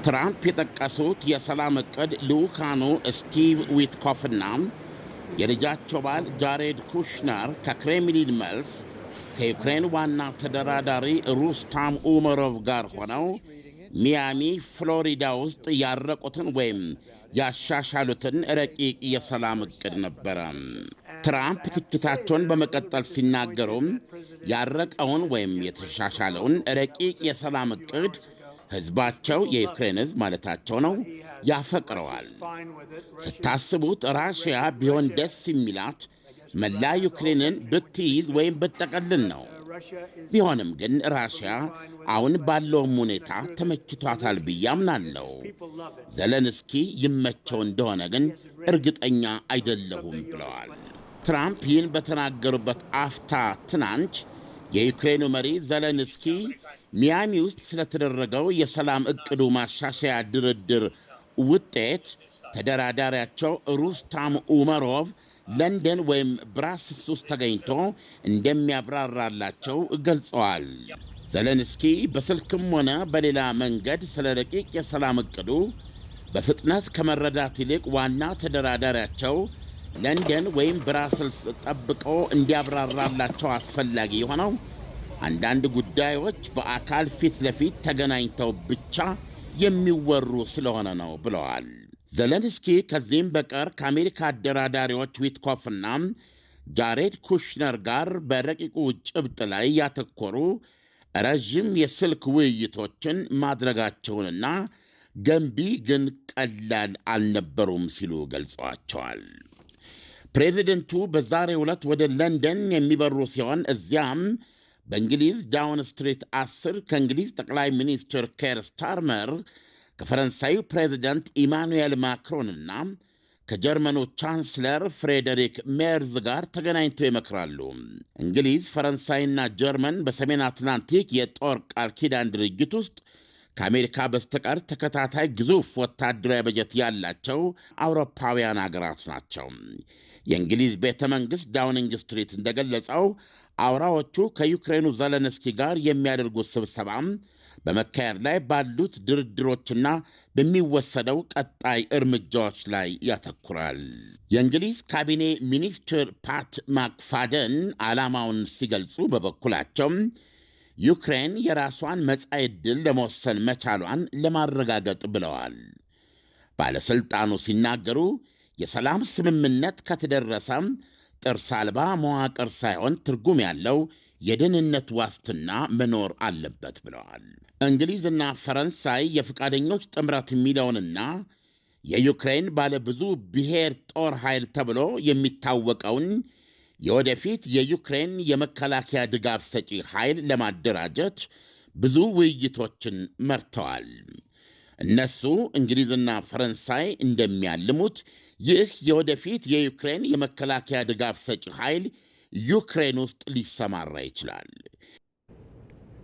ትራምፕ የጠቀሱት የሰላም ዕቅድ ልዑካኑ ስቲቭ ዊትኮፍና የልጃቸው ባል ጃሬድ ኩሽነር ከክሬምሊን መልስ ከዩክሬን ዋና ተደራዳሪ ሩስታም ኡመሮቭ ጋር ሆነው ሚያሚ ፍሎሪዳ ውስጥ ያረቁትን ወይም ያሻሻሉትን ረቂቅ የሰላም ዕቅድ ነበረ። ትራምፕ ትችታቸውን በመቀጠል ሲናገሩም ያረቀውን ወይም የተሻሻለውን ረቂቅ የሰላም ዕቅድ ሕዝባቸው የዩክሬን ሕዝብ ማለታቸው ነው ያፈቅረዋል። ስታስቡት ራሽያ ቢሆን ደስ የሚላት መላ ዩክሬንን ብትይዝ ወይም ብትጠቀልል ነው። ቢሆንም ግን ራሽያ አሁን ባለውም ሁኔታ ተመችቷታል ብዬ አምናለሁ። ዘለንስኪ ይመቸው እንደሆነ ግን እርግጠኛ አይደለሁም ብለዋል። ትራምፕ ይህን በተናገሩበት አፍታ ትናንት የዩክሬኑ መሪ ዘለንስኪ ሚያሚ ውስጥ ስለተደረገው የሰላም ዕቅዱ ማሻሻያ ድርድር ውጤት ተደራዳሪያቸው ሩስታም ኡመሮቭ ለንደን ወይም ብራስልስ ውስጥ ተገኝቶ እንደሚያብራራላቸው ገልጸዋል። ዘለንስኪ በስልክም ሆነ በሌላ መንገድ ስለ ረቂቅ የሰላም ዕቅዱ በፍጥነት ከመረዳት ይልቅ ዋና ተደራዳሪያቸው ለንደን ወይም ብራስልስ ጠብቆ እንዲያብራራላቸው አስፈላጊ የሆነው አንዳንድ ጉዳዮች በአካል ፊት ለፊት ተገናኝተው ብቻ የሚወሩ ስለሆነ ነው ብለዋል። ዘለንስኪ ከዚህም በቀር ከአሜሪካ አደራዳሪዎች ዊትኮፍና ጃሬድ ኩሽነር ጋር በረቂቁ ጭብጥ ላይ ያተኮሩ ረዥም የስልክ ውይይቶችን ማድረጋቸውንና ገንቢ ግን ቀላል አልነበሩም ሲሉ ገልጸዋቸዋል። ፕሬዚደንቱ በዛሬው ዕለት ወደ ለንደን የሚበሩ ሲሆን እዚያም በእንግሊዝ ዳውን ስትሪት 10 ከእንግሊዝ ጠቅላይ ሚኒስትር ኬር ስታርመር ከፈረንሳዩ ፕሬዚደንት ኢማኑኤል ማክሮንና ከጀርመኑ ቻንስለር ፍሬዴሪክ ሜርዝ ጋር ተገናኝተው ይመክራሉ። እንግሊዝ፣ ፈረንሳይና ጀርመን በሰሜን አትላንቲክ የጦር ቃል ኪዳን ድርጅት ውስጥ ከአሜሪካ በስተቀር ተከታታይ ግዙፍ ወታደራዊ በጀት ያላቸው አውሮፓውያን አገራት ናቸው። የእንግሊዝ ቤተ መንግሥት ዳውኒንግ ስትሪት እንደገለጸው አውራዎቹ ከዩክሬኑ ዘለንስኪ ጋር የሚያደርጉት ስብሰባም በመካሄድ ላይ ባሉት ድርድሮችና በሚወሰደው ቀጣይ እርምጃዎች ላይ ያተኩራል። የእንግሊዝ ካቢኔ ሚኒስትር ፓት ማክፋደን ዓላማውን ሲገልጹ በበኩላቸው ዩክሬን የራሷን መጻኢ ዕድል ለመወሰን መቻሏን ለማረጋገጥ ብለዋል። ባለሥልጣኑ ሲናገሩ የሰላም ስምምነት ከተደረሰ ጥርስ አልባ መዋቅር ሳይሆን ትርጉም ያለው የደህንነት ዋስትና መኖር አለበት ብለዋል። እንግሊዝና ፈረንሳይ የፈቃደኞች ጥምረት የሚለውንና የዩክሬን ባለብዙ ብሔር ጦር ኃይል ተብሎ የሚታወቀውን የወደፊት የዩክሬን የመከላከያ ድጋፍ ሰጪ ኃይል ለማደራጀት ብዙ ውይይቶችን መርተዋል። እነሱ እንግሊዝና ፈረንሳይ እንደሚያልሙት ይህ የወደፊት የዩክሬን የመከላከያ ድጋፍ ሰጪ ኃይል ዩክሬን ውስጥ ሊሰማራ ይችላል።